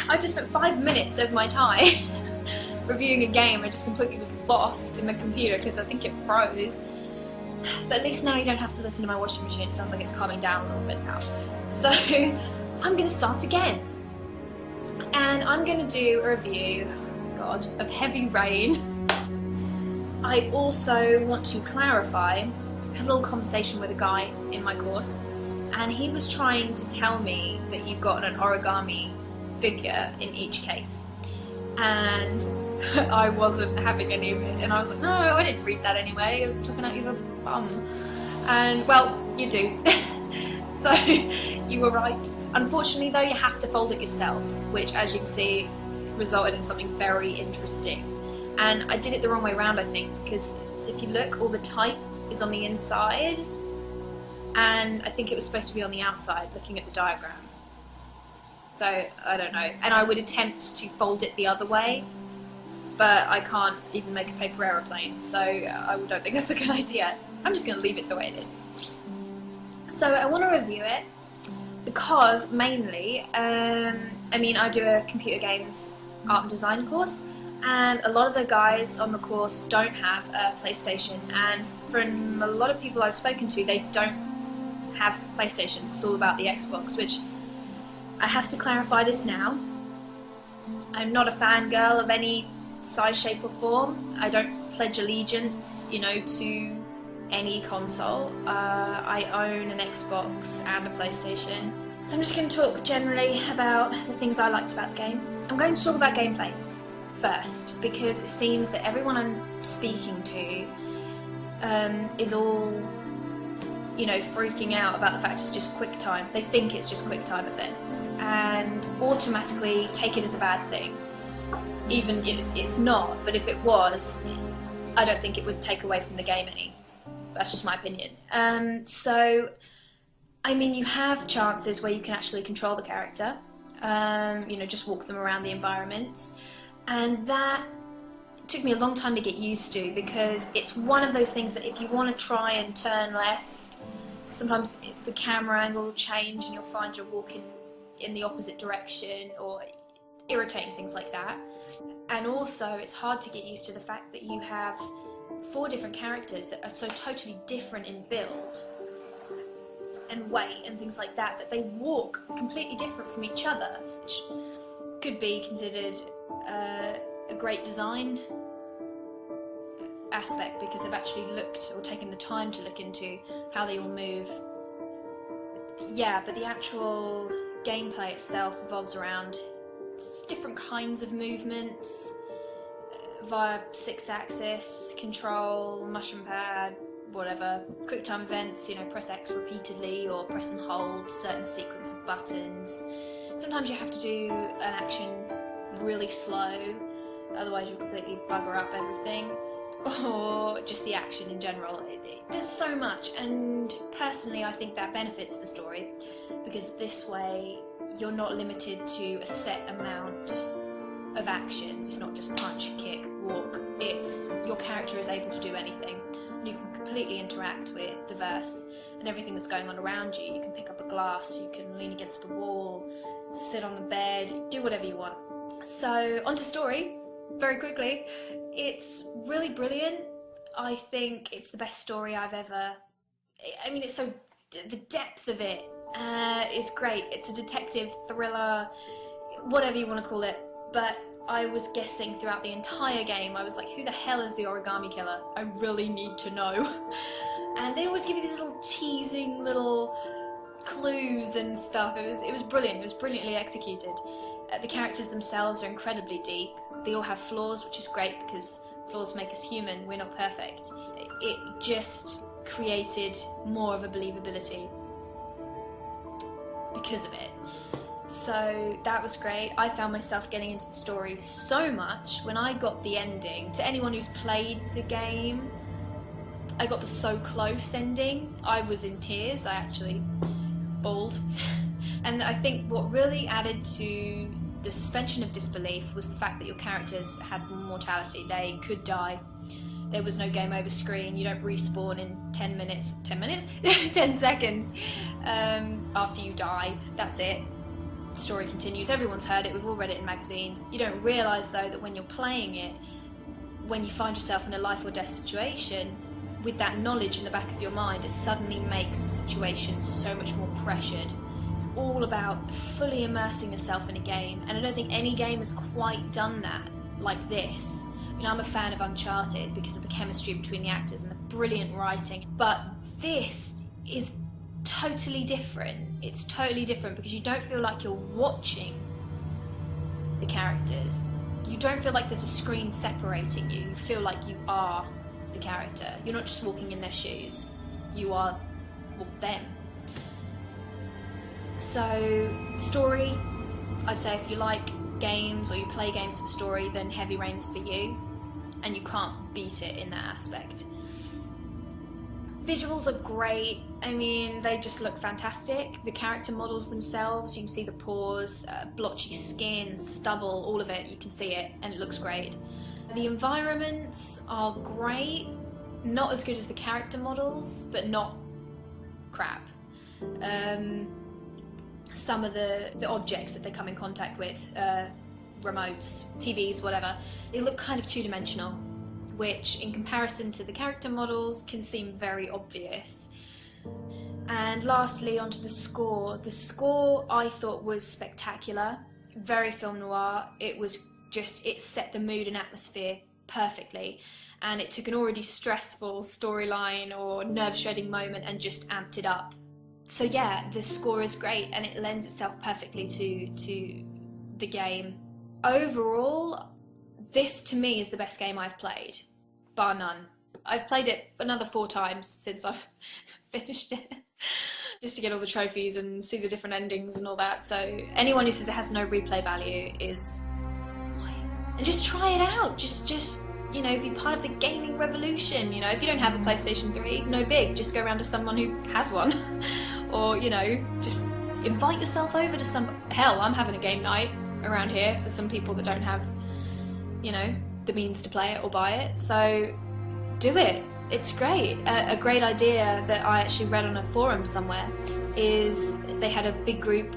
I just spent 5 minutes of my time reviewing a game. I just completely was lost in the computer because I think it froze. But at least now you don't have to listen to my washing machine. It sounds like it's calming down a little bit now. So I'm going to start again. And I'm going to do a review, God, of Heavy Rain. I also want to clarify, I had a little conversation with a guy in my course, and he was trying to tell me that you've got an origami figure in each case. And I wasn't having any of it, and I was like, no, I didn't read that anyway, I'm talking out your bum. And well, you do. So you were right. Unfortunately though, you have to fold it yourself, which as you can see resulted in something very interesting. And I did it the wrong way around, I think, because if you look, all the type is on the inside, and I think it was supposed to be on the outside, looking at the diagram. So, I don't know. And I would attempt to fold it the other way, but I can't even make a paper aeroplane, so I don't think that's a good idea. I'm just going to leave it the way it is. So I want to review it because mainly, I mean, I do a computer games art and design course, and a lot of the guys on the course don't have a PlayStation, and from a lot of people I've spoken to, they don't have PlayStations. It's all about the Xbox, which I have to clarify this now. I'm not a fangirl of any size, shape or form. I don't pledge allegiance, you know, to any console. I own an Xbox and a PlayStation. So I'm just going to talk generally about the things I liked about the game. I'm going to talk about gameplay first, because it seems that everyone I'm speaking to is all, you know, freaking out about the fact it's just quick time. They think it's just quick time events and automatically take it as a bad thing. Even it's not, but if it was, I don't think it would take away from the game any. That's just my opinion. So, I mean, you have chances where you can actually control the character, you know, just walk them around the environments, and that took me a long time to get used to, because it's one of those things that if you want to try and turn left, sometimes the camera angle will change and you'll find you're walking in the opposite direction, or irritating things like that. And also it's hard to get used to the fact that you have 4 different characters that are so totally different in build and weight and things like that, that they walk completely different from each other, which could be considered a great design aspect, because they've actually looked or taken the time to look into how they all move. Yeah, but the actual gameplay itself revolves around different kinds of movements via 6-axis, control, mushroom pad, whatever, quick time events, you know, press X repeatedly or press and hold certain sequence of buttons. Sometimes you have to do an action really slow, otherwise you'll completely bugger up everything, or just the action in general. There's so much, and personally I think that benefits the story, because this way you're not limited to a set amount of actions. It's not just punch, kick, walk. It's your character is able to do anything. And you can completely interact with the verse and everything that's going on around you. You can pick up a glass, you can lean against the wall, sit on the bed, do whatever you want. So, on to story, very quickly. It's really brilliant. I think it's the best story I've ever... I mean, it's so... the depth of it is great. It's a detective thriller, whatever you want to call it. But I was guessing throughout the entire game. I was like, who the hell is the origami killer? I really need to know. And they always give you these little teasing little clues and stuff. It was brilliant. It was brilliantly executed. The characters themselves are incredibly deep. They all have flaws, which is great, because flaws make us human. We're not perfect. It just created more of a believability because of it. So that was great. I found myself getting into the story so much when I got the ending. To anyone who's played the game, I got the so close ending. I was in tears. I actually bawled. And I think what really added to the suspension of disbelief was the fact that your characters had mortality. They could die. There was no game over screen. You don't respawn in 10 minutes, 10 minutes? 10 seconds after you die. That's it. story continues. Everyone's heard it, we've all read it in magazines. You don't realise though that when you're playing it, when you find yourself in a life or death situation, with that knowledge in the back of your mind, it suddenly makes the situation so much more pressured. It's all about fully immersing yourself in a game, and I don't think any game has quite done that like this. I mean, I'm a fan of Uncharted because of the chemistry between the actors and the brilliant writing, but this is totally different. It's totally different because you don't feel like you're watching the characters. You don't feel like there's a screen separating you. You feel like you are the character. You're not just walking in their shoes. You are, well, them. So, story, I'd say if you like games or you play games for story, then Heavy Rain is for you, and you can't beat it in that aspect. Visuals are great. I mean, they just look fantastic. The character models themselves, you can see the pores, blotchy skin, stubble, all of it, you can see it, and it looks great. The environments are great, not as good as the character models, but not crap. Some of the objects that they come in contact with, remotes, TVs, whatever, they look kind of two-dimensional, which in comparison to the character models can seem very obvious. And lastly, onto the score. The score I thought was spectacular, very film noir. It set the mood and atmosphere perfectly, and it took an already stressful storyline or nerve-shredding moment and just amped it up. So yeah, the score is great and it lends itself perfectly to the game. Overall, this to me is the best game I've played, bar none. I've played it another 4 times since I've finished it, just to get all the trophies and see the different endings and all that. So anyone who says it has no replay value is lying. And just try it out. Just you know, be part of the gaming revolution. You know, if you don't have a PlayStation 3, no big. Just go around to someone who has one, or you know, just invite yourself over to some. Hell, I'm having a game night around here for some people that don't have, you know, the means to play it or buy it. So do it. It's great. A great idea that I actually read on a forum somewhere is they had a big group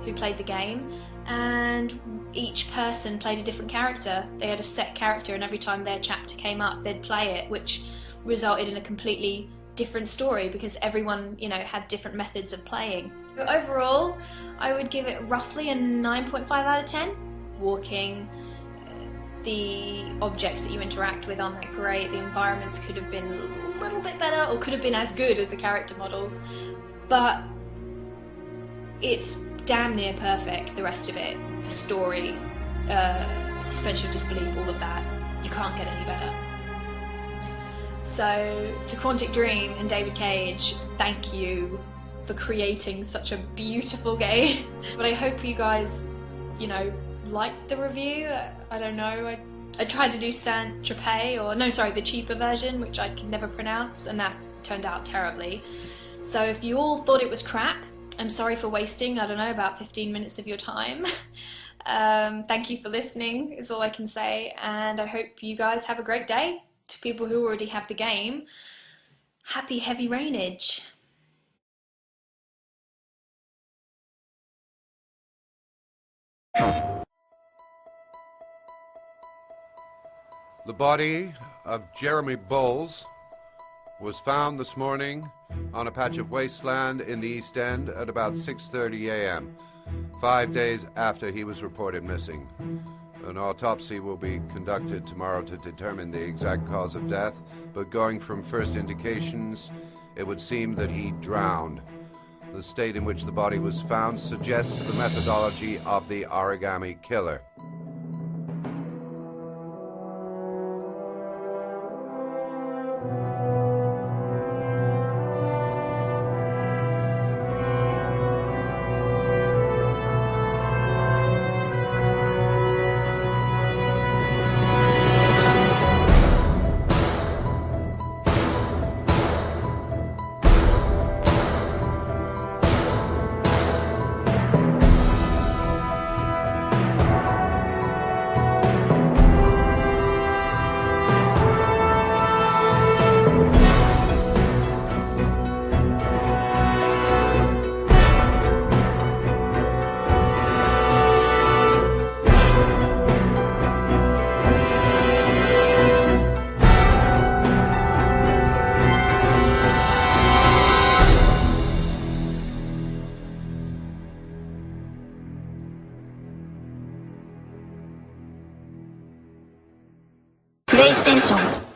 who played the game, and each person played a different character. They had a set character, and every time their chapter came up, they'd play it, which resulted in a completely different story because everyone, you know, had different methods of playing. But overall, I would give it roughly a 9.5 out of 10. Walking, the objects that you interact with aren't that great. The environments could have been a little bit better, or could have been as good as the character models, but it's damn near perfect, the rest of it, for story, suspension of disbelief, all of that. You can't get any better. So, to Quantic Dream and David Cage, thank you for creating such a beautiful game. But I hope you guys, you know, liked the review. I don't know, I tried to do Saint-Tropez, or no, sorry, the cheaper version, which I can never pronounce, and that turned out terribly. So if you all thought it was crap, I'm sorry for wasting, I don't know, about 15 minutes of your time. Thank you for listening, is all I can say, and I hope you guys have a great day. To people who already have the game, happy Heavy Rainage. The body of Jeremy Bowles was found this morning on a patch of wasteland in the East End at about 6:30 a.m., 5 days after he was reported missing. An autopsy will be conducted tomorrow to determine the exact cause of death, but going from first indications, it would seem that he drowned. The state in which the body was found suggests the methodology of the origami killer. テンション